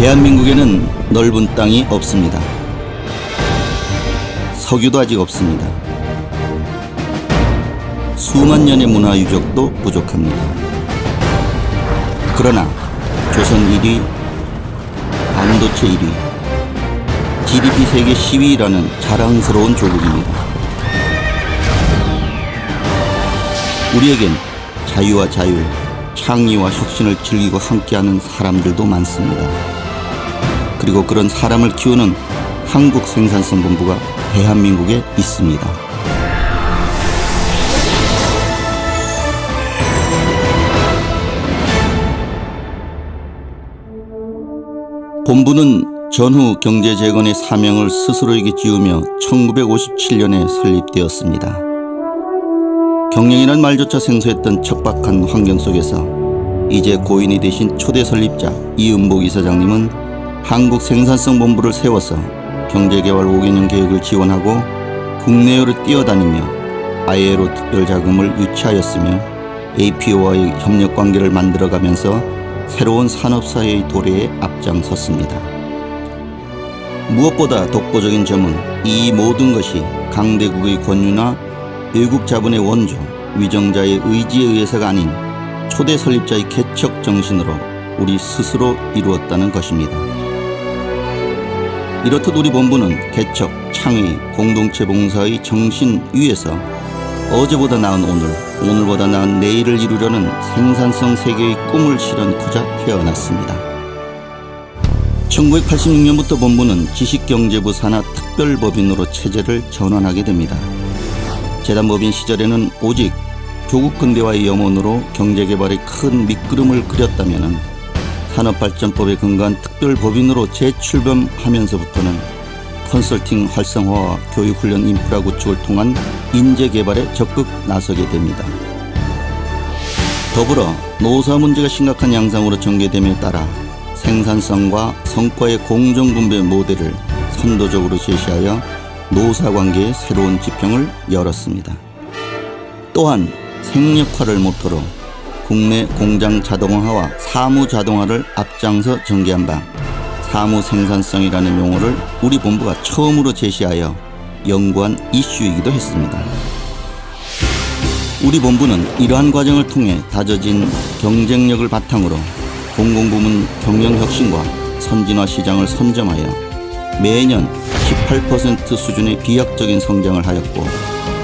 대한민국에는 넓은 땅이 없습니다. 석유도 아직 없습니다. 수만 년의 문화 유적도 부족합니다. 그러나 조선 1위, 반도체 1위, GDP 세계 10위라는 자랑스러운 조국입니다. 우리에겐 자유와 자율, 창의와 혁신을 즐기고 함께하는 사람들도 많습니다. 그리고 그런 사람을 키우는 한국생산성본부가 대한민국에 있습니다. 본부는 전후 경제재건의 사명을 스스로에게 지우며 1957년에 설립되었습니다. 경영이란 말조차 생소했던 척박한 환경 속에서 이제 고인이 되신 초대 설립자 이은복 이사장님은 한국생산성본부를 세워서 경제개발 5개년 계획을 지원하고 국내외로 뛰어다니며 ILO 특별자금을 유치하였으며 APO와의 협력관계를 만들어가면서 새로운 산업사회의 도래에 앞장섰습니다. 무엇보다 독보적인 점은 이 모든 것이 강대국의 권유나 외국 자본의 원조, 위정자의 의지에 의해서가 아닌 초대 설립자의 개척 정신으로 우리 스스로 이루었다는 것입니다. 이렇듯 우리 본부는 개척, 창의, 공동체 봉사의 정신 위에서 어제보다 나은 오늘, 오늘보다 나은 내일을 이루려는 생산성 세계의 꿈을 실현하고자 태어났습니다. 1986년부터 본부는 지식경제부 산하 특별법인으로 체제를 전환하게 됩니다. 재단법인 시절에는 오직 조국 근대화의 염원으로 경제개발에 큰 밑그림을 그렸다면 산업발전법에 근거한 특별법인으로 재출범하면서부터는 컨설팅 활성화와 교육훈련 인프라 구축을 통한 인재개발에 적극 나서게 됩니다. 더불어 노사 문제가 심각한 양상으로 전개됨에 따라 생산성과 성과의 공정분배 모델을 선도적으로 제시하여 노사관계의 새로운 지평을 열었습니다. 또한 생력화를 모토로 국내 공장 자동화와 사무 자동화를 앞장서 전개한 바 사무생산성이라는 용어를 우리 본부가 처음으로 제시하여 연구한 이슈이기도 했습니다. 우리 본부는 이러한 과정을 통해 다져진 경쟁력을 바탕으로 공공부문 경영혁신과 선진화 시장을 선점하여 매년 18% 수준의 비약적인 성장을 하였고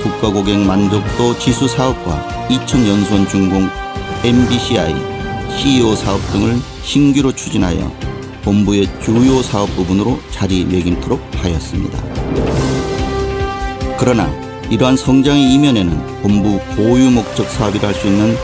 국가고객 만족도 지수 사업과 2000연수원 준공 MBCI, CEO 사업 등을 신규로 추진하여 본부의 주요 사업 부분으로 자리매김토록 하였습니다. 그러나 이러한 성장의 이면에는 본부 고유 목적 사업이라 할 수 있는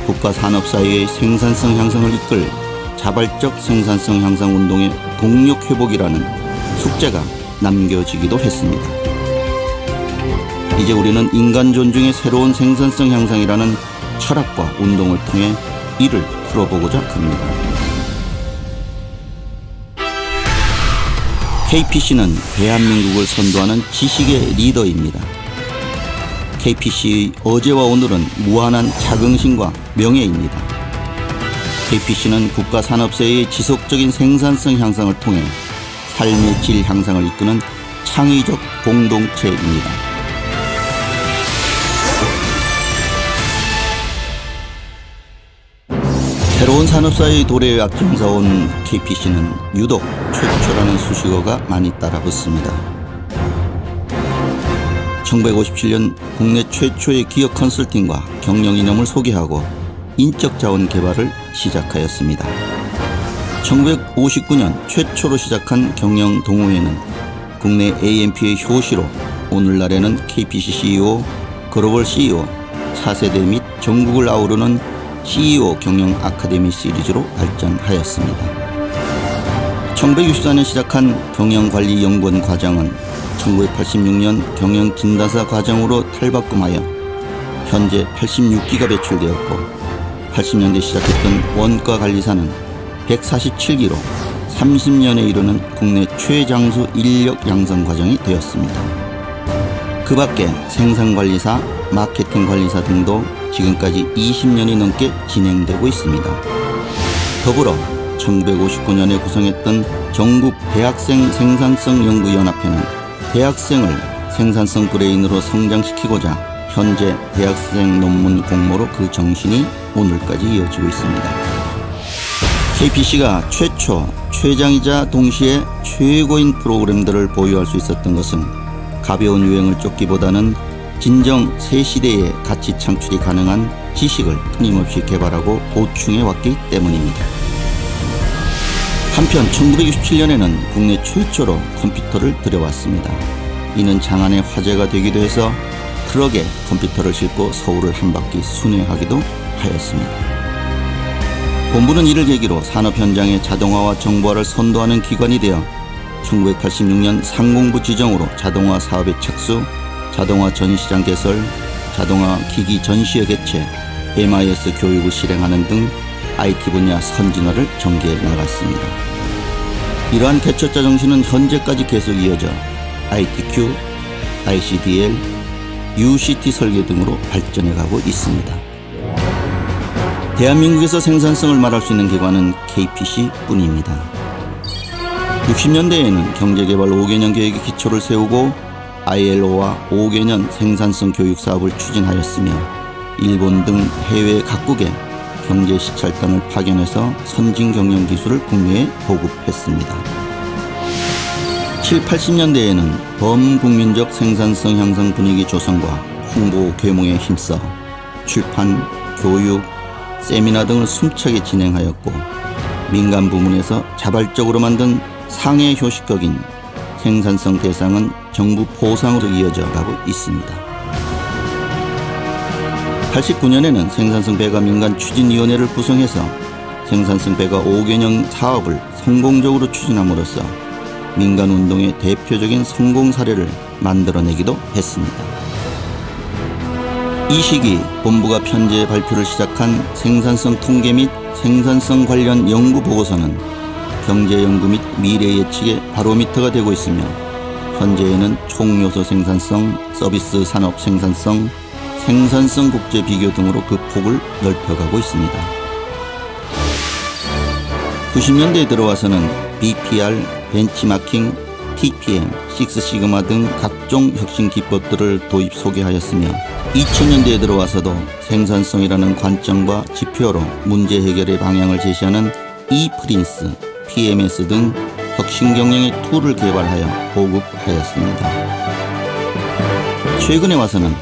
국가산업사회의 생산성 향상을 이끌 자발적 생산성 향상 운동의 동력 회복이라는 숙제가 남겨지기도 했습니다. 이제 우리는 인간 존중의 새로운 생산성 향상이라는 철학과 운동을 통해 이를 풀어보고자 합니다. KPC는 대한민국을 선도하는 지식의 리더입니다. KPC의 어제와 오늘은 무한한 자긍심과 명예입니다. KPC는 국가산업사회의 지속적인 생산성 향상을 통해 삶의 질 향상을 이끄는 창의적 공동체입니다. 새로운 산업사회의 도래에 앞장서온 KPC는 유독 최초라는 수식어가 많이 따라붙습니다. 1957년 국내 최초의 기업 컨설팅과 경영 이념을 소개하고 인적 자원 개발을 시작하였습니다. 1959년 최초로 시작한 경영 동호회는 국내 AMP의 효시로 오늘날에는 KPC CEO, 글로벌 CEO, 차세대 및 전국을 아우르는 CEO 경영 아카데미 시리즈로 발전하였습니다. 1964년 시작한 경영관리연구원 과정은 1986년 경영진단사 과정으로 탈바꿈하여 현재 86기가 배출되었고 80년대 시작했던 원가관리사는 147기로 30년에 이르는 국내 최장수 인력 양성 과정이 되었습니다. 그 밖에 생산관리사, 마케팅관리사 등도 지금까지 20년이 넘게 진행되고 있습니다. 더불어 1959년에 구성했던 전국 대학생 생산성 연구연합회는 대학생을 생산성 브레인으로 성장시키고자 현재 대학생 논문 공모로 그 정신이 오늘까지 이어지고 있습니다. KPC가 최초, 최장이자 동시에 최고인 프로그램들을 보유할 수 있었던 것은 가벼운 유행을 쫓기보다는 진정 새 시대에 가치 창출이 가능한 지식을 끊임없이 개발하고 보충해 왔기 때문입니다. 한편 1967년에는 국내 최초로 컴퓨터를 들여왔습니다. 이는 장안의 화제가 되기도 해서 트럭에 컴퓨터를 싣고 서울을 한 바퀴 순회하기도 하였습니다. 본부는 이를 계기로 산업 현장의 자동화와 정보화를 선도하는 기관이 되어 1986년 상공부 지정으로 자동화 사업의 착수, 자동화 전시장 개설, 자동화 기기 전시회 개최, MIS 교육을 실행하는 등 IT 분야 선진화를 전개해 나갔습니다. 이러한 개척자 정신은 현재까지 계속 이어져 ITQ, ICDL, UCT 설계 등으로 발전해가고 있습니다. 대한민국에서 생산성을 말할 수 있는 기관은 KPC뿐입니다. 60년대에는 경제개발 5개년 계획의 기초를 세우고 ILO와 5개년 생산성 교육 사업을 추진하였으며 일본 등 해외 각국에 경제 시찰단을 파견해서 선진 경영 기술을 국내에 보급했습니다. 7, 80년대에는 범국민적 생산성 향상 분위기 조성과 홍보 계몽에 힘써 출판, 교육, 세미나 등을 숨차게 진행하였고 민간 부문에서 자발적으로 만든 상해 효시격인 생산성 대상은 정부 포상으로 이어져 가고 있습니다. 89년에는 생산성 배가 민간 추진위원회를 구성해서 생산성 배가 5개년 사업을 성공적으로 추진함으로써 민간 운동의 대표적인 성공 사례를 만들어내기도 했습니다. 이 시기 본부가 편제 발표를 시작한 생산성 통계 및 생산성 관련 연구 보고서는 경제연구 및 미래 예측의 바로미터가 되고 있으며 현재에는 총요소 생산성, 서비스 산업 생산성, 생산성 국제 비교 등으로 그 폭을 넓혀가고 있습니다. 90년대에 들어와서는 BPR, 벤치마킹, TPM, 식스시그마 등 각종 혁신 기법들을 도입 소개하였으며 2000년대에 들어와서도 생산성이라는 관점과 지표로 문제 해결의 방향을 제시하는 ePrince, PMS 등 혁신 경영의 툴을 개발하여 보급하였습니다. 최근에 와서는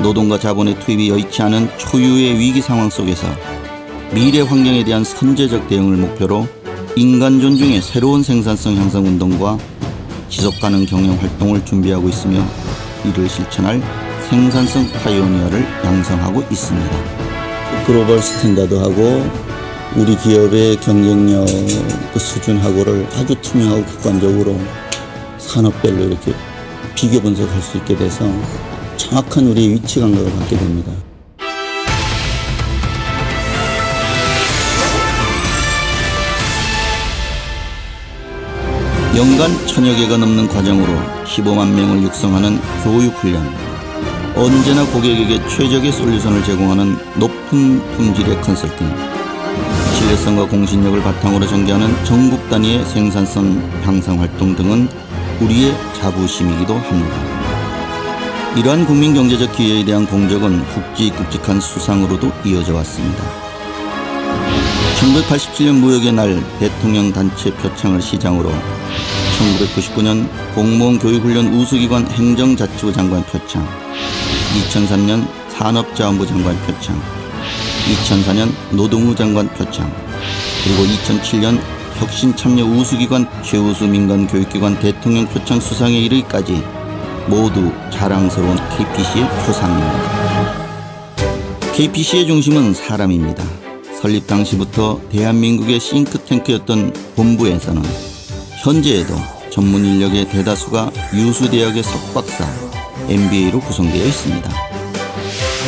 노동과 자본의 투입이 여의치 않은 초유의 위기 상황 속에서 미래 환경에 대한 선제적 대응을 목표로 인간 존중의 새로운 생산성 향상 운동과 지속가능 경영 활동을 준비하고 있으며 이를 실천할 생산성 파이오니어를 양성하고 있습니다. 글로벌 스탠다드하고 우리 기업의 경쟁력 수준하고를 아주 투명하고 객관적으로 산업별로 이렇게 비교 분석할 수 있게 돼서 정확한 우리의 위치 감각을 갖게 됩니다. 연간 1000여 개가 넘는 과정으로 15만 명을 육성하는 교육훈련, 언제나 고객에게 최적의 솔루션을 제공하는 높은 품질의 컨설팅, 신뢰성과 공신력을 바탕으로 전개하는 전국 단위의 생산성 향상 활동 등은 우리의 자부심이기도 합니다. 이러한 국민경제적 기여에 대한 공적은 굵직굵직한 수상으로도 이어져 왔습니다. 1987년 무역의 날 대통령 단체 표창을 시장으로 1999년 공무원 교육훈련 우수기관 행정자치부 장관 표창, 2003년 산업자원부 장관 표창, 2004년 노동부 장관 표창, 그리고 2007년 혁신참여 우수기관 최우수 민간교육기관 대통령 표창 수상에 이르기까지 모두 자랑스러운 KPC의 표상입니다. KPC의 중심은 사람입니다. 설립 당시부터 대한민국의 싱크탱크였던 본부에서는 현재에도 전문 인력의 대다수가 유수대학의 석박사, MBA로 구성되어 있습니다.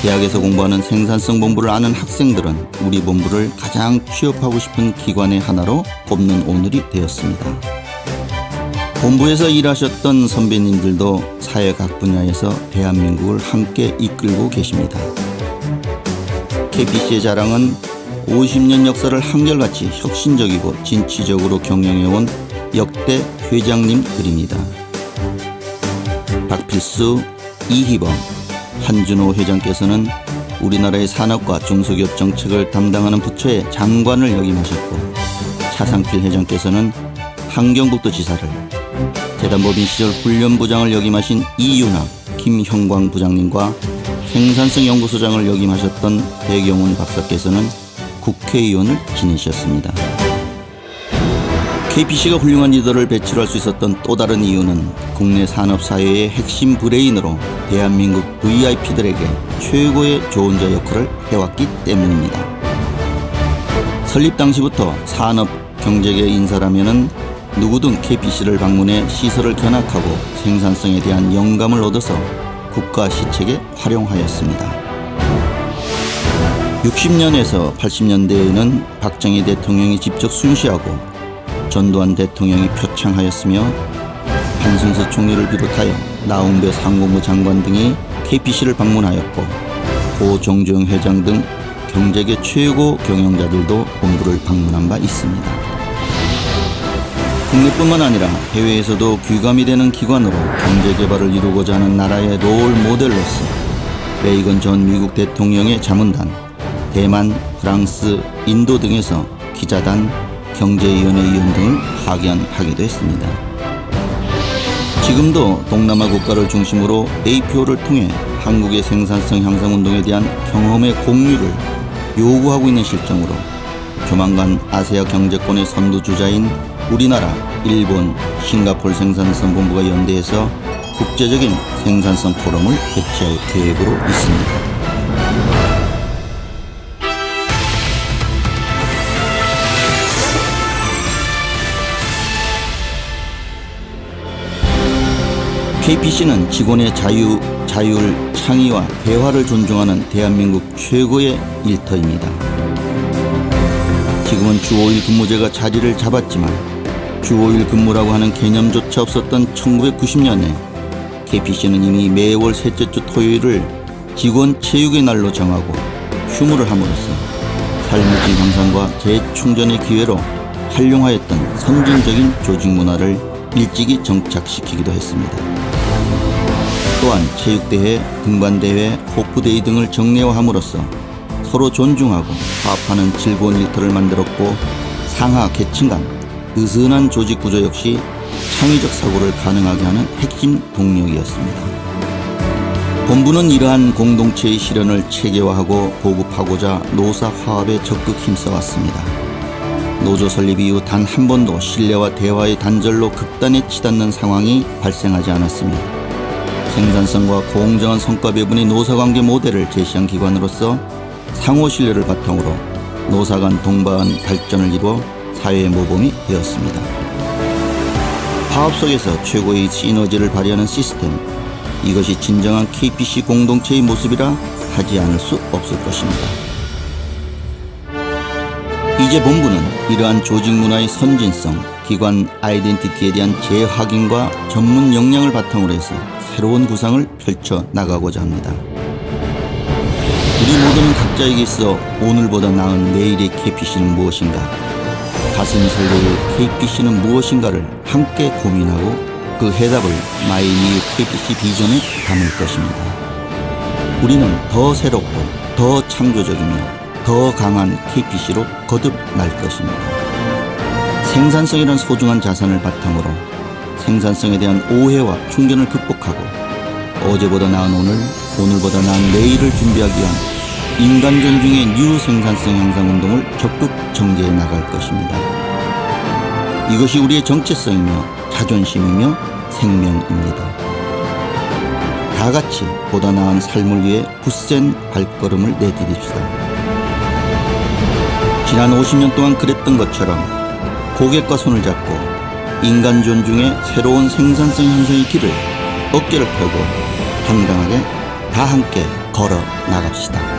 대학에서 공부하는 생산성 본부를 아는 학생들은 우리 본부를 가장 취업하고 싶은 기관의 하나로 꼽는 오늘이 되었습니다. 본부에서 일하셨던 선배님들도 사회 각 분야에서 대한민국을 함께 이끌고 계십니다. KPC의 자랑은 50년 역사를 한결같이 혁신적이고 진취적으로 경영해온 역대 회장님 글입니다. 박필수, 이희범, 한준호 회장께서는 우리나라의 산업과 중소기업 정책을 담당하는 부처의 장관을 역임하셨고, 차상필 회장께서는 환경북도지사를, 재단법인 시절 훈련부장을 역임하신 이윤학, 김형광 부장님과 생산성연구소장을 역임하셨던 배경훈 박사께서는 국회의원을 지내셨습니다. KPC가 훌륭한 리더를 배출할 수 있었던 또 다른 이유는 국내 산업사회의 핵심 브레인으로 대한민국 VIP들에게 최고의 조언자 역할을 해왔기 때문입니다. 설립 당시부터 산업 경제계 인사라면은 누구든 KPC를 방문해 시설을 견학하고 생산성에 대한 영감을 얻어서 국가 시책에 활용하였습니다. 60년에서 80년대에는 박정희 대통령이 직접 순시하고 전두환 대통령이 표창하였으며 한순서 총리를 비롯하여 나홍배 상무부 장관 등이 KPC를 방문하였고, 고 정주영 회장 등 경제계 최고 경영자들도 본부를 방문한 바 있습니다. 국내뿐만 아니라 해외에서도 귀감이 되는 기관으로 경제개발을 이루고자 하는 나라의 롤 모델로서 레이건 전 미국 대통령의 자문단, 대만, 프랑스, 인도 등에서 기자단, 경제위원회 위원 등을 파견하기도 했습니다. 지금도 동남아 국가를 중심으로 APO를 통해 한국의 생산성 향상 운동에 대한 경험의 공유를 요구하고 있는 실정으로 조만간 아세아 경제권의 선두주자인 우리나라, 일본, 싱가포르 생산성 본부가 연대해서 국제적인 생산성 포럼을 개최할 계획으로 있습니다. KPC는 직원의 자율, 창의와 대화를 존중하는 대한민국 최고의 일터입니다. 지금은 주 5일 근무제가 자리를 잡았지만 주 5일 근무라고 하는 개념조차 없었던 1990년에 KPC는 이미 매월 셋째 주 토요일을 직원 체육의 날로 정하고 휴무를 함으로써 삶의 질 향상과 재충전의 기회로 활용하였던 선진적인 조직 문화를 일찍이 정착시키기도 했습니다. 또한 체육대회, 등반대회, 호프데이 등을 정례화함으로써 서로 존중하고 화합하는 즐거운 일터를 만들었고, 상하 계층 간 느슨한 조직 구조 역시 창의적 사고를 가능하게 하는 핵심 동력이었습니다. 본부는 이러한 공동체의 실현을 체계화하고 보급하고자 노사 화합에 적극 힘써왔습니다. 노조 설립 이후 단 한 번도 신뢰와 대화의 단절로 극단에 치닫는 상황이 발생하지 않았으며, 생산성과 공정한 성과 배분의 노사관계 모델을 제시한 기관으로서 상호 신뢰를 바탕으로 노사 간 동반 발전을 이루어 사회의 모범이 되었습니다. 화합 속에서 최고의 시너지를 발휘하는 시스템, 이것이 진정한 KPC 공동체의 모습이라 하지 않을 수 없을 것입니다. 이제 본부는 이러한 조직 문화의 선진성, 기관 아이덴티티에 대한 재확인과 전문 역량을 바탕으로 해서 새로운 구상을 펼쳐나가고자 합니다. 우리 모두는 각자에게 있어 오늘보다 나은 내일의 KPC는 무엇인가, 가슴이 설레는 KPC는 무엇인가를 함께 고민하고 그 해답을 마이 뉴 KPC 비전에 담을 것입니다. 우리는 더 새롭고 더 창조적이며 더 강한 KPC로 거듭날 것입니다. 생산성이란 소중한 자산을 바탕으로 생산성에 대한 오해와 편견을 극복하고 어제보다 나은 오늘, 오늘보다 나은 내일을 준비하기 위한 인간 존중의 뉴 생산성 향상 운동을 적극 전개해 나갈 것입니다. 이것이 우리의 정체성이며 자존심이며 생명입니다. 다 같이 보다 나은 삶을 위해 굳센 발걸음을 내디딥시다. 지난 50년 동안 그랬던 것처럼 고객과 손을 잡고 인간 존중의 새로운 생산성 향상의 길을 어깨를 펴고 당당하게 다 함께 걸어 나갑시다.